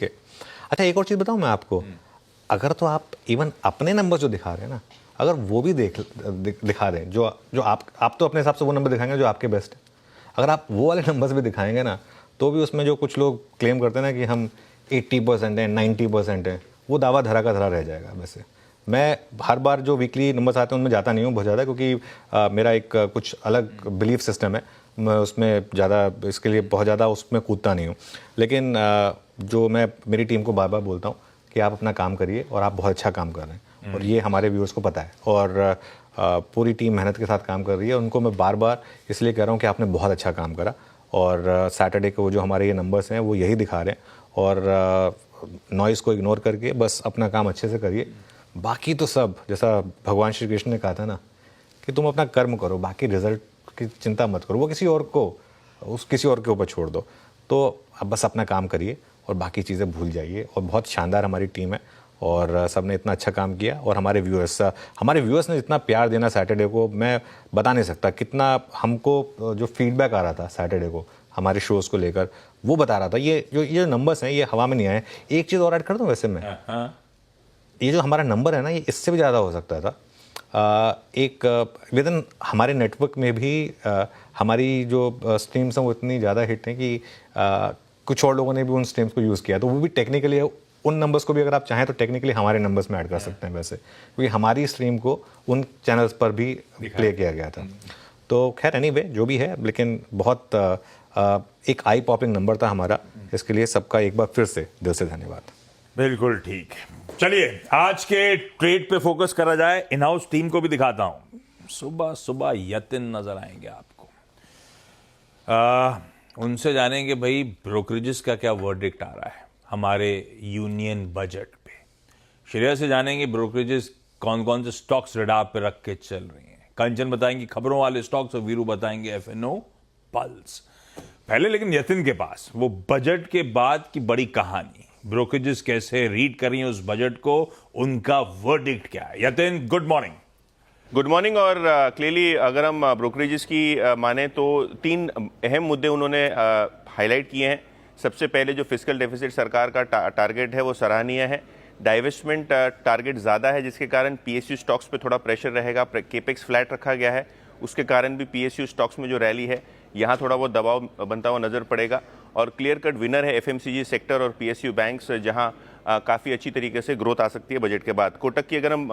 के। अच्छा, एक और चीज़ बताऊँ मैं आपको, अगर तो आप इवन अपने नंबर जो दिखा रहे हैं ना, अगर वो भी दिखा दें, जो जो आप तो अपने हिसाब से वो नंबर दिखाएंगे जो आपके बेस्ट है। अगर आप वो वाले नंबर्स भी दिखाएंगे ना, तो भी उसमें जो कुछ लोग क्लेम करते हैं ना कि हम 80% हैं, 90% हैं, वो दावा धरा का धरा रह जाएगा। वैसे मैं हर बार जो वीकली नंबर्स आते हैं उनमें जाता नहीं हूँ बहुत ज़्यादा, क्योंकि मेरा एक कुछ अलग बिलीफ सिस्टम है, मैं उसमें ज़्यादा इसके लिए बहुत ज़्यादा उसमें कूदता नहीं हूँ। लेकिन जो मैं मेरी टीम को बार बार बोलता हूँ कि आप अपना काम करिए और आप बहुत अच्छा काम कर रहे हैं, और ये हमारे व्यूअर्स को पता है, और पूरी टीम मेहनत के साथ काम कर रही है। उनको मैं बार बार इसलिए कह रहा हूँ कि आपने बहुत अच्छा काम करा, और सैटरडे को जो हमारे ये नंबर्स हैं वो यही दिखा रहे हैं, और नॉइज़ को इग्नोर करके बस अपना काम अच्छे से करिए। बाकी तो सब, जैसा भगवान श्री कृष्ण ने कहा था ना कि तुम अपना कर्म करो, बाकी रिजल्ट की चिंता मत करो, वो किसी और के ऊपर छोड़ दो। तो अब बस अपना काम करिए और बाकी चीज़ें भूल जाइए। और बहुत शानदार हमारी टीम है, और सब ने इतना अच्छा काम किया, और हमारे व्यूअर्स ने जितना प्यार देना सैटरडे को, मैं बता नहीं सकता कितना। हमको जो फीडबैक आ रहा था सैटरडे को हमारे शोज़ को लेकर, वो बता रहा था ये नंबर्स हैं ये हवा में नहीं आए। एक चीज़ और ऐड कर दूँ वैसे मैं, ये जो हमारा नंबर है ना, ये इससे भी ज़्यादा हो सकता था। एक विद इन हमारे नेटवर्क में भी हमारी जो स्ट्रीम्स हैं वो इतनी ज़्यादा हिट हैं कि कुछ और लोगों ने भी उन स्ट्रीम्स को यूज़ किया, तो वो भी टेक्निकली उन नंबर्स को भी अगर आप चाहें तो टेक्निकली हमारे नंबर्स में ऐड कर सकते हैं वैसे, क्योंकि हमारी स्ट्रीम को उन चैनल्स पर भी प्ले किया गया था। तो खैर एनीवे जो भी है, लेकिन बहुत एक आई पॉपिंग नंबर था हमारा। इसके लिए सबका एक बार फिर से दिल से धन्यवाद। बिल्कुल ठीक। चलिए आज के ट्रेड पे फोकस करा जाए। इन हाउस टीम को भी दिखाता हूं। सुबह सुबह यतिन नजर आएंगे आपको। उनसे जानेंगे भाई ब्रोकरेजेस का क्या वर्डिक्ट आ रहा है हमारे यूनियन बजट पे। श्रेया से जानेंगे ब्रोकरेजेस कौन कौन से स्टॉक्स रडार पे रख के चल रही हैं। कंचन बताएंगे खबरों वाले स्टॉक्स, और वीरू बताएंगे एफएनओ पल्स। पहले लेकिन यतिन के पास वो बजट के बाद की बड़ी कहानी, ब्रोकरेजेस कैसे रीड कर रही हैं उस बजट को, उनका वर्डिक्ट क्या है। Yatin, good morning. Good morning. और क्लियरली अगर हम ब्रोकरेजेस की माने तो तीन अहम मुद्दे उन्होंने हाईलाइट किए हैं। सबसे पहले जो फिस्कल डेफिसिट सरकार का टारगेट है वो सराहनीय है। डाइवेस्टमेंट टारगेट ज़्यादा है, जिसके कारण पीएसयू स्टॉक्स पे थोड़ा प्रेशर रहेगा। केपेक्स फ्लैट रखा गया है, उसके कारण भी पीएसयू स्टॉक्स में जो रैली है यहाँ थोड़ा बहुत दबाव बनता हुआ नजर पड़ेगा। और क्लियर कट विनर है एफएमसीजी सेक्टर और पीएसयू बैंक्स, जहाँ काफ़ी अच्छी तरीके से ग्रोथ आ सकती है बजट के बाद। कोटक की अगर हम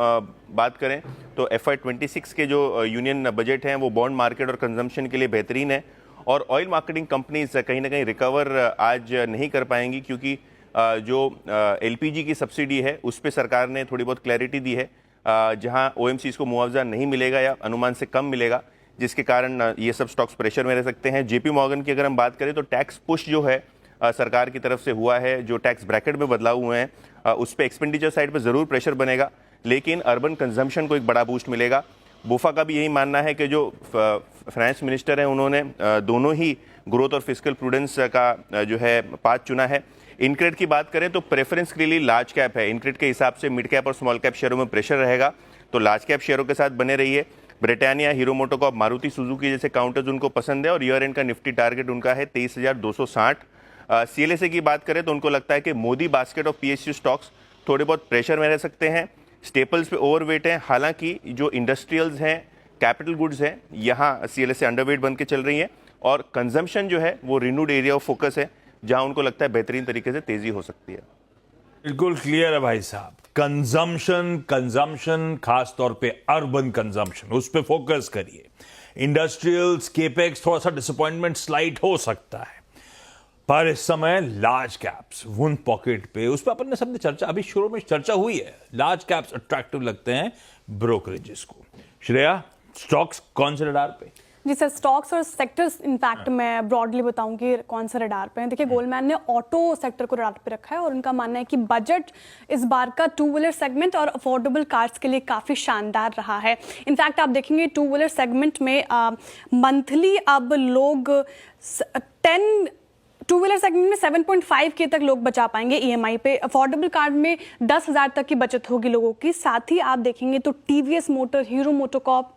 बात करें तो FY26 के जो यूनियन बजट हैं वो बॉन्ड मार्केट और कंजम्पशन के लिए बेहतरीन है। और ऑयल मार्केटिंग कंपनीज कहीं ना कहीं रिकवर आज नहीं कर पाएंगी, क्योंकि जो LPG की सब्सिडी है उस पर सरकार ने थोड़ी बहुत क्लैरिटी दी है, जहां OMCs को मुआवजा नहीं मिलेगा या अनुमान से कम मिलेगा, जिसके कारण ये सब स्टॉक्स प्रेशर में रह सकते हैं। JP मॉर्गन की अगर हम बात करें तो टैक्स पुश जो है सरकार की तरफ से हुआ है, जो टैक्स ब्रैकेट में बदलाव हुए हैं उस पर एक्सपेंडिचर साइड पर ज़रूर प्रेशर बनेगा, लेकिन अर्बन कंजम्पशन को एक बड़ा बूस्ट मिलेगा। बोफा का भी यही मानना है कि जो फाइनेंस मिनिस्टर हैं उन्होंने दोनों ही ग्रोथ और फिस्कल प्रूडेंस का जो है पाथ चुना है। इनक्रेड की बात करें तो प्रेफरेंस के लिए लार्ज कैप है। इनक्रेड के हिसाब से मिड कैप और स्मॉल कैप शेयरों में प्रेशर रहेगा, तो लार्ज कैप शेयरों के साथ बने रहिए। Britannia, hero MotoCorp, Maruti Suzuki जैसे काउंटर्स उनको पसंद है, और ईयर एंड का निफ्टी टारगेट उनका है 23,260। CLSA की बात करें तो उनको लगता है कि Modi basket of PSU stocks थोड़े बहुत प्रेशर में रह सकते हैं। स्टेपल्स पे ओवरवेट हैं, हालांकि जो इंडस्ट्रियल्स हैं, कैपिटल गुड्स हैं, यहाँ CLSA अंडरवेट बन के चल रही है। और कंजम्पशन जो है वो रिन्यूड एरिया ऑफ फोकस है, जहां उनको लगता है बेहतरीन तरीके से तेजी हो सकती है। बिल्कुल क्लियर है भाई साहब। कंजम्पशन खास तौर पे अर्बन कंजम्पशन, उस पे फोकस करिए। इंडस्ट्रियल्स, केपेक्स थोड़ा सा डिसअपॉइंटमेंट स्लाइट हो सकता है, पर इस समय लार्ज कैप्स वुन पॉकेट पे, उस पर अपन ने सबने चर्चा, अभी शुरू में चर्चा हुई है। लार्ज कैप्स अट्रैक्टिव लगते हैं ब्रोकरेजेस को। श्रेया, स्टॉक्स कौन से रडार पे? जी सर, स्टॉक्स और सेक्टर्स इनफैक्ट मैं ब्रॉडली बताऊंगी कौन सा रडार पे है। देखिए, गोल्डमैन ने ऑटो सेक्टर को रडार पे रखा है, और उनका मानना है कि बजट इस बार का टू व्हीलर सेगमेंट और अफोर्डेबल कार्स के लिए काफ़ी शानदार रहा है। इनफैक्ट आप देखेंगे टू व्हीलर सेगमेंट में मंथली अब लोग 10 टू व्हीलर सेगमेंट में 7.5 के तक लोग बचा पाएंगे EMI पे। अफोर्डेबल कार्ड में 10,000 तक की बचत होगी लोगों की। साथ ही आप देखेंगे तो TVS मोटर, हीरो मोटोकॉर्प,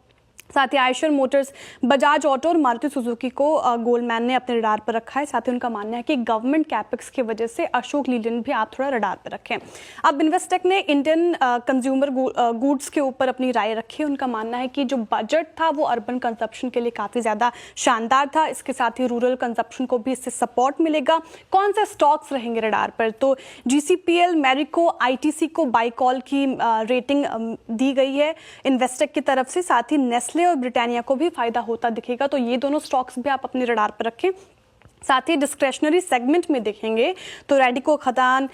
साथ ही आयशर मोटर्स, बजाज ऑटो और मारुति सुजुकी को गोल्डमैन ने अपने रडार पर रखा है। साथ ही उनका मानना है कि गवर्नमेंट कैपेक्स की वजह से अशोक लीलैंड भी आप थोड़ा रडार पर रखें। अब इन्वेस्टेक ने इंडियन कंज्यूमर गुड्स के ऊपर अपनी राय रखी है। उनका मानना है कि जो बजट था वो अर्बन कंजप्शन के लिए काफ़ी ज़्यादा शानदार था। इसके साथ ही रूरल कंजप्शन को भी इससे सपोर्ट मिलेगा। कौन से स्टॉक्स रहेंगे रडार पर, तो GCPL, मैरिको, ITC को बाई कॉल की रेटिंग दी गई है इन्वेस्टेक की तरफ से। साथ ही नेस्ले और ब्रिटानिया को भी फायदा होता दिखेगा, तो ये दोनों स्टॉक्स भी आप अपने रडार पर रखें। साथ ही डिस्क्रेशनरी सेगमेंट में देखेंगे तो रैडिको खदान,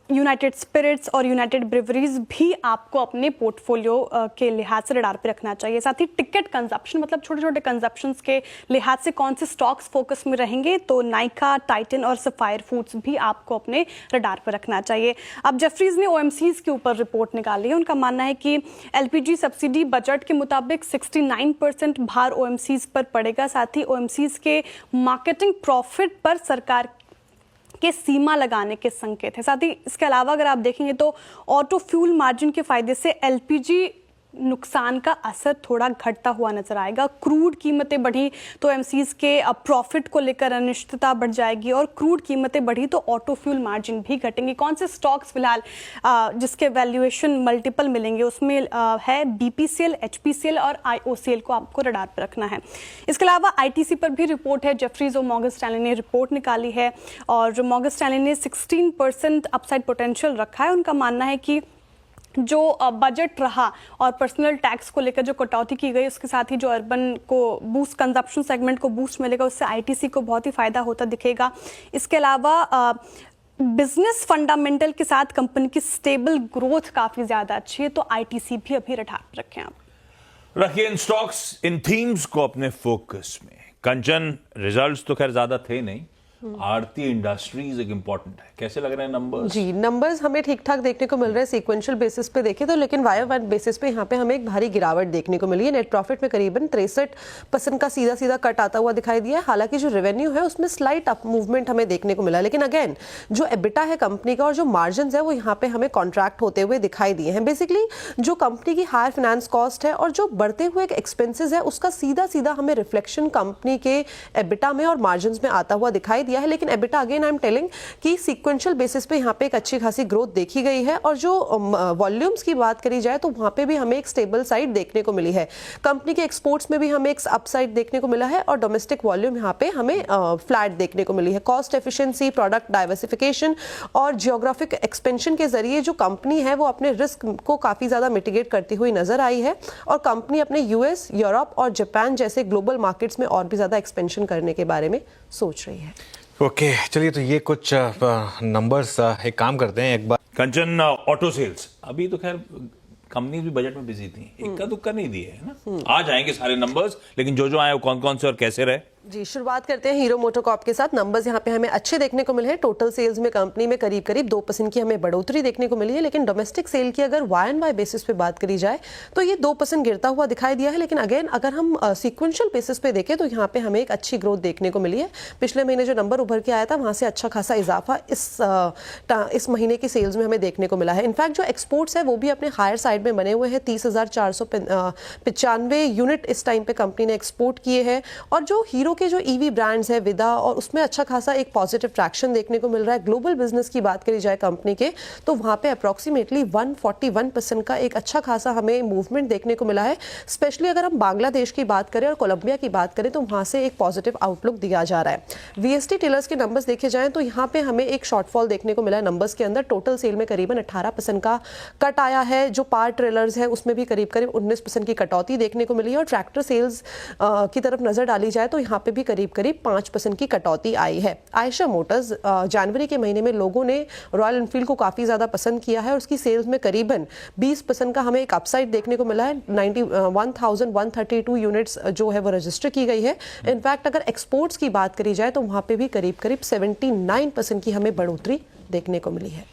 यूनाइटेड स्पिरिट्स और यूनाइटेड ब्रिवरीज भी आपको अपने पोर्टफोलियो के लिहाज से रडार पे रखना चाहिए। साथ ही टिकट कंजप्शन, मतलब छोटे छोटे कंजप्शंस के लिहाज से कौन से स्टॉक्स फोकस में रहेंगे, तो नाइका, टाइटन और सफायर फूड्स भी आपको अपने रडार पर रखना चाहिए। अब जेफरीज ने OMCs के ऊपर रिपोर्ट निकाली है। उनका मानना है कि LPG सब्सिडी बजट के मुताबिक 69% भार OMCs पर पड़ेगा। साथ ही OMCs के मार्केटिंग प्रॉफिट पर सरकार के सीमा लगाने के संकेत है। साथ ही इसके अलावा अगर आप देखेंगे तो ऑटो फ्यूल मार्जिन के फायदे से LPG नुकसान का असर थोड़ा घटता हुआ नजर आएगा। क्रूड कीमतें बढ़ी तो OMCs के प्रॉफिट को लेकर अनिश्चितता बढ़ जाएगी, और क्रूड कीमतें बढ़ी तो ऑटो फ्यूल मार्जिन भी घटेंगे। कौन से स्टॉक्स फिलहाल जिसके वैल्यूएशन मल्टीपल मिलेंगे, उसमें है BPCL, HPCL और IOCL को आपको रडार पर रखना है। इसके अलावा ITC पर भी रिपोर्ट है। जेफरीज और मॉर्गन स्टैनली ने रिपोर्ट निकाली है, और मॉर्गन स्टैनली ने 16% अपसाइड पोटेंशियल रखा है। उनका मानना है कि जो बजट रहा और पर्सनल टैक्स को लेकर जो कटौती की गई, उसके साथ ही जो अर्बन को बूस्ट, कंजप्शन सेगमेंट को बूस्ट मिलेगा, उससे ITC को बहुत ही फायदा होता दिखेगा। इसके अलावा बिजनेस फंडामेंटल के साथ कंपनी की स्टेबल ग्रोथ काफी ज्यादा अच्छी है, तो ITC भी अभी रडार पर रखें आप। रखिए इन स्टॉक्स, इन थीम्स को अपने फोकस में। कंचन, रिजल्ट्स तो खैर ज्यादा थे नहीं, आरती इंडस्ट्रीज एक इंपॉर्टेंट है। कैसे लग रहे हैं नंबर्स? जी, नंबर्स हमें ठीक ठाक देखने को मिल रहे हैं सीक्वेंशियल बेसिस पे देखें तो, लेकिन वायर बेसिस पे यहाँ पे हमें एक भारी गिरावट देखने को मिली है। नेट प्रॉफिट में करीबन 63% का सीधा सीधा कट आता हुआ दिखाई दिया है। हालांकि जो रेवेन्यू है उसमें स्लाइट अप मूवमेंट हमें देखने को मिला, लेकिन अगेन जो एबिटा है कंपनी का और जो मार्जिन है वो यहाँ पे हमें कॉन्ट्रैक्ट होते हुए दिखाई दिए हैं। बेसिकली जो कंपनी की हायर फाइनेंस कॉस्ट है और जो बढ़ते हुए एक्सपेंसेस है उसका सीधा सीधा हमें रिफ्लेक्शन कंपनी के एबिटा में और मार्जिन में आता हुआ दिखाई दिया है। लेकिन EBITDA again I am telling कि सीक्वेंशियल बेसिस पे यहाँ पे एक अच्छी खासी ग्रोथ देखी गई है, और जो वॉल्यूम्स की बात करी जाए तो वहाँ पे भी हमें एक स्टेबल साइड देखने को मिली है। कंपनी के एक्सपोर्ट्स में भी हमें एक अपसाइड देखने को मिला है, और डोमेस्टिक वॉल्यूम यहाँ पे हमें फ्लैट देखने को मिली है। कॉस्ट एफिशिएंसी, प्रोडक्ट डाइवर्सिफिकेशन और जियोग्राफिक एक्सपेंशन के जरिए जो कंपनी है वो अपने रिस्क को काफी ज्यादा मिटिगेट करती हुई नजर आई है, और कंपनी अपने US, यूरोप और जापान जैसे ग्लोबल मार्केट्स में और भी ज्यादा एक्सपेंशन करने के बारे में सोच रही है। ओके, चलिए तो ये कुछ नंबर्स एक काम करते हैं एक बार। कंचन, ऑटो सेल्स अभी तो खैर कंपनी भी बजट में बिजी थी, इक्का दुक्का नहीं दिए है ना। आ जाएंगे सारे नंबर्स, लेकिन जो आए वो कौन कौन से और कैसे रहे। जी, शुरुआत करते हैं हीरो मोटोकॉर्प के साथ। नंबर्स यहाँ पे हमें अच्छे देखने को मिले हैं। टोटल सेल्स में कंपनी में करीब करीब 2% की हमें बढ़ोतरी देखने को मिली है, लेकिन डोमेस्टिक सेल की अगर Y&Y बेसिस पे बात करी जाए तो ये 2% गिरता हुआ दिखाई दिया है। लेकिन अगेन अगर हम सीक्वेंशियल बेसिस पे देखें तो यहाँ पे हमें एक अच्छी ग्रोथ देखने को मिली है। पिछले महीने जो नंबर उभर के आया था वहाँ से अच्छा खासा इजाफा इस महीने की सेल्स में हमें देखने को मिला है। इनफैक्ट जो एक्सपोर्ट्स है वो भी अपने हायर साइड में बने हुए हैं। 30,495 यूनिट इस टाइम पे कंपनी ने एक्सपोर्ट किए हैं, और जो हीरो के जो EV ब्रांड्स है विदा, और उसमें अच्छा खासा एक पॉजिटिव ट्रैक्शन देखने को मिल रहा है। ग्लोबल बिजनेस की बात करी जाए कंपनी के तो वहां पे अप्रोक्सीमेटली 141% का एक अच्छा खासा हमें मूवमेंट देखने को मिला है। स्पेशली अगर हम बांग्लादेश की बात करें और कोलंबिया की बात करें तो वहां से एक पॉजिटिव आउटलुक दिया जा रहा है। VST टेलर्स के नंबर्स देखे जाएं तो यहाँ पे हमें एक शॉर्टफॉल देखने को मिला है नंबर्स के अंदर। टोटल सेल में करीबन 18% का कट आया है। जो पावर ट्रेलर्स है उसमें भी करीब करीब 19% की कटौती देखने को मिली है, और ट्रैक्टर सेल्स की तरफ नजर डाली जाए तो यहाँ पे भी करीब करीब 5% की कटौती आई है। आयशर मोटर्स जनवरी के महीने में लोगों ने रॉयल एनफील्ड को काफी ज्यादा पसंद किया है, और उसकी सेल्स में करीबन 20% का हमें एक अपसाइड देखने को मिला है। 91,132 यूनिट्स जो है वो रजिस्टर की गई है। इनफैक्ट अगर एक्सपोर्ट्स की बात करी जाए तो वहां पे भी करीब करीब 79% की हमें बढ़ोतरी देखने को मिली है।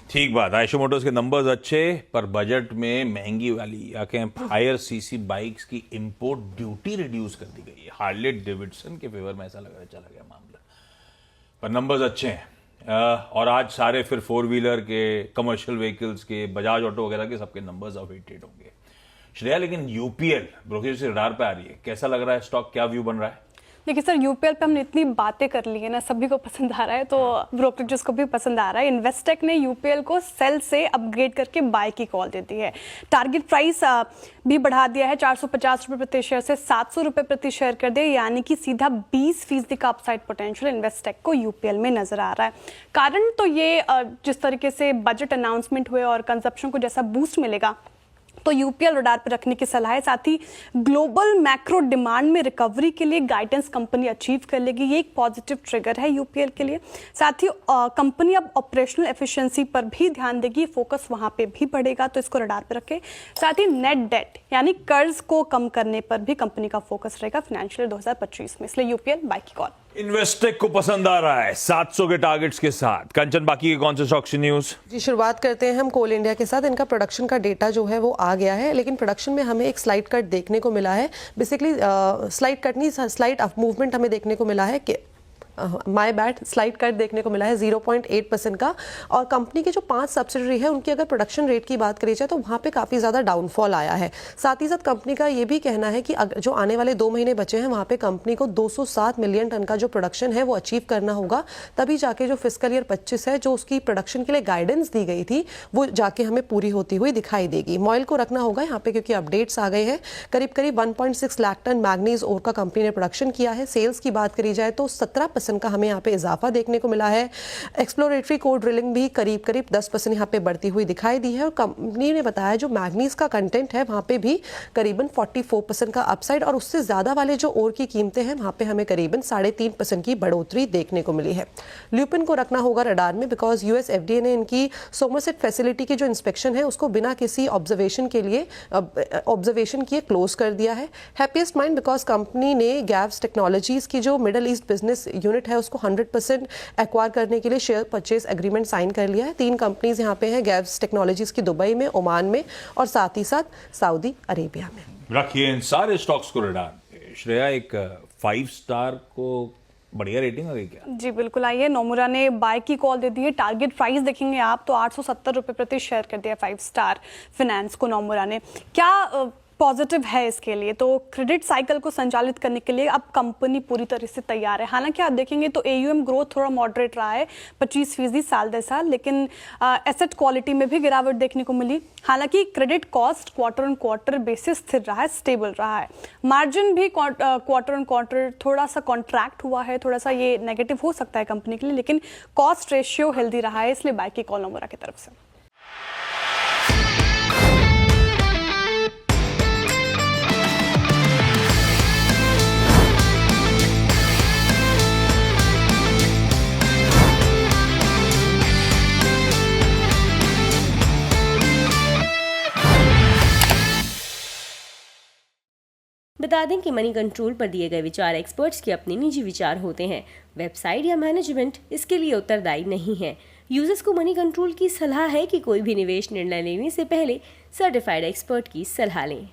ठीक बात। आयशर मोटर्स के नंबर्स अच्छे, पर बजट में महंगी वाली या कहें हायर सीसी बाइक्स की इंपोर्ट ड्यूटी रिड्यूस कर दी गई है। हार्ले डेविडसन के फेवर में ऐसा लग रहा है चला गया मामला, पर नंबर्स अच्छे हैं। और आज सारे फिर 4 व्हीलर के, कमर्शियल व्हीकल्स के, बजाज ऑटो वगैरह के सबके नंबर्स अवेटेड होंगे। श्रेया, लेकिन यूपीएल ब्रोकरेज से रडार पे आ रही है, कैसा लग रहा है स्टॉक, क्या व्यू बन रहा है? देखिए सर, यूपीएल पे हमने इतनी बातें कर ली है ना, सभी को पसंद आ रहा है, तो ब्रोकरेजेस को भी पसंद आ रहा है। इन्वेस्टेक ने यूपीएल को सेल से अपग्रेड करके बाय की कॉल दे दी है। टारगेट प्राइस भी बढ़ा दिया है, 450 रुपये प्रति शेयर से 700 रुपये प्रति शेयर कर दिया, यानी कि सीधा 20% का अपसाइड पोटेंशियल इन्वेस्टेक को यूपीएल में नजर आ रहा है। कारण तो ये जिस तरीके से बजट अनाउंसमेंट हुए और कंजप्शन को जैसा बूस्ट मिलेगा, तो यूपीएल रडार पर रखने की सलाह है। साथ ही ग्लोबल मैक्रो डिमांड में रिकवरी के लिए गाइडेंस कंपनी अचीव कर लेगी, ये एक पॉजिटिव ट्रिगर है यूपीएल के लिए। साथ ही कंपनी अब ऑपरेशनल एफिशिएंसी पर भी ध्यान देगी, फोकस वहां पे भी बढ़ेगा, तो इसको रडार पर रखें। साथ ही नेट डेट यानी कर्ज को कम करने पर भी कंपनी का फोकस रहेगा फाइनेंशियल 2025 में, इसलिए यूपीएल बाय की कॉल। इन्वेस्टेक को पसंद आ रहा है 700 के टारगेट्स के साथ। कंचन, बाकी के कौन से स्टॉक्स की न्यूज? जी, शुरुआत करते हैं हम कोल इंडिया के साथ। इनका प्रोडक्शन का डेटा जो है वो आ गया है, लेकिन प्रोडक्शन में हमें एक स्लाइड कट देखने को मिला है। बेसिकली स्लाइड कट नहीं, स्लाइड मूवमेंट हमें देखने को मिला है कि माय बैड, स्लाइड कट देखने को मिला है 0.8% का। और कंपनी के जो 5 सब्सिडरी है उनकी अगर प्रोडक्शन रेट की बात करी जाए तो वहाँ पे काफ़ी ज़्यादा डाउनफॉल आया है। साथ ही साथ कंपनी का ये भी कहना है कि जो आने वाले 2 महीने बचे हैं वहाँ पे कंपनी को 207 मिलियन टन का जो प्रोडक्शन है वो अचीव करना होगा, तभी जाके जो फिस्कल ईयर 25 है जो उसकी प्रोडक्शन के लिए गाइडेंस दी गई थी वो जाके हमें पूरी होती हुई दिखाई देगी। मॉयल को रखना होगा यहाँ पे क्योंकि अपडेट्स आ गए हैं। करीब करीब 1.6 लाख टन मैग्नीज ओर का कंपनी ने प्रोडक्शन किया है। सेल्स की बात करी जाए तो 17% का हमें यहाँ पे इजाफा देखने को मिला है। एक्सप्लोरेटरी कोर ड्रिलिंग भी करीब करीब 10% यहाँ पे बढ़ती हुई दिखाई दी है। और कंपनी ने बताया जो मैग्नीज का कंटेंट है वहाँ पे भी करीबन 44% का अपसाइड, और उससे ज्यादा वाले जो ओर की कीमतें हैं वहाँ पे हमें करीबन 3.5% की बढ़ोतरी देखने को मिली है। ल्यूपिन को रखना होगा रडार में बिकॉज यूएस एफडीए ने इनकी सोमरसेट फैसिलिटी की जो इंस्पेक्शन है उसको बिना किसी ऑब्जर्वेशन किए क्लोज कर दिया है। हैप्पीएस्ट माइंड बिकॉज कंपनी ने गैव्स टेक्नोलॉजीज की जो मिडल ईस्ट बिजनेस यूनिट है उसको 100% एक्वायर करने के लिए शेयर परचेज एग्रीमेंट साइन कर लिया है। 3 कंपनीज यहाँ पे हैं गैव्स टेक्नोलॉजीज की दुबई में, ओमान में और साथ ही साथ सऊदी अरेबिया में। रखिए इन सारे स्टॉक्स को रडार पे। श्रेया, एक 5 स्टार को बढ़िया रेटिंग आ गई क्या? जी बिल्कुल, आइए नोमुरा ने बाय की कॉल दे दी है। टारगेट प्राइस देखेंगे आप तो 870 रुपये प्रति शेयर कर दिया 5 स्टार फाइनेंस को नोमुरा ने। क्या पॉजिटिव है इसके लिए, तो क्रेडिट साइकिल को संचालित करने के लिए अब कंपनी पूरी तरह से तैयार है। हालांकि आप देखेंगे तो एयूएम ग्रोथ थोड़ा मॉडरेट रहा है 25% साल दर साल, लेकिन एसेट क्वालिटी में भी गिरावट देखने को मिली। हालांकि credit cost quarter on quarter basis स्थिर रहा है, स्टेबल रहा है। मार्जिन भी क्वार्टर ऑन क्वार्टर थोड़ा सा कॉन्ट्रैक्ट हुआ है, थोड़ा सा ये नेगेटिव हो सकता है कंपनी के लिए, लेकिन कॉस्ट रेशियो हेल्दी रहा है, इसलिए बाय की कॉल नोमुरा की तरफ से। बता दें कि मनी कंट्रोल पर दिए गए विचार एक्सपर्ट्स के अपने निजी विचार होते हैं। वेबसाइट या मैनेजमेंट इसके लिए उत्तरदायी नहीं है। यूजर्स को मनी कंट्रोल की सलाह है कि कोई भी निवेश निर्णय लेने से पहले सर्टिफाइड एक्सपर्ट की सलाह लें।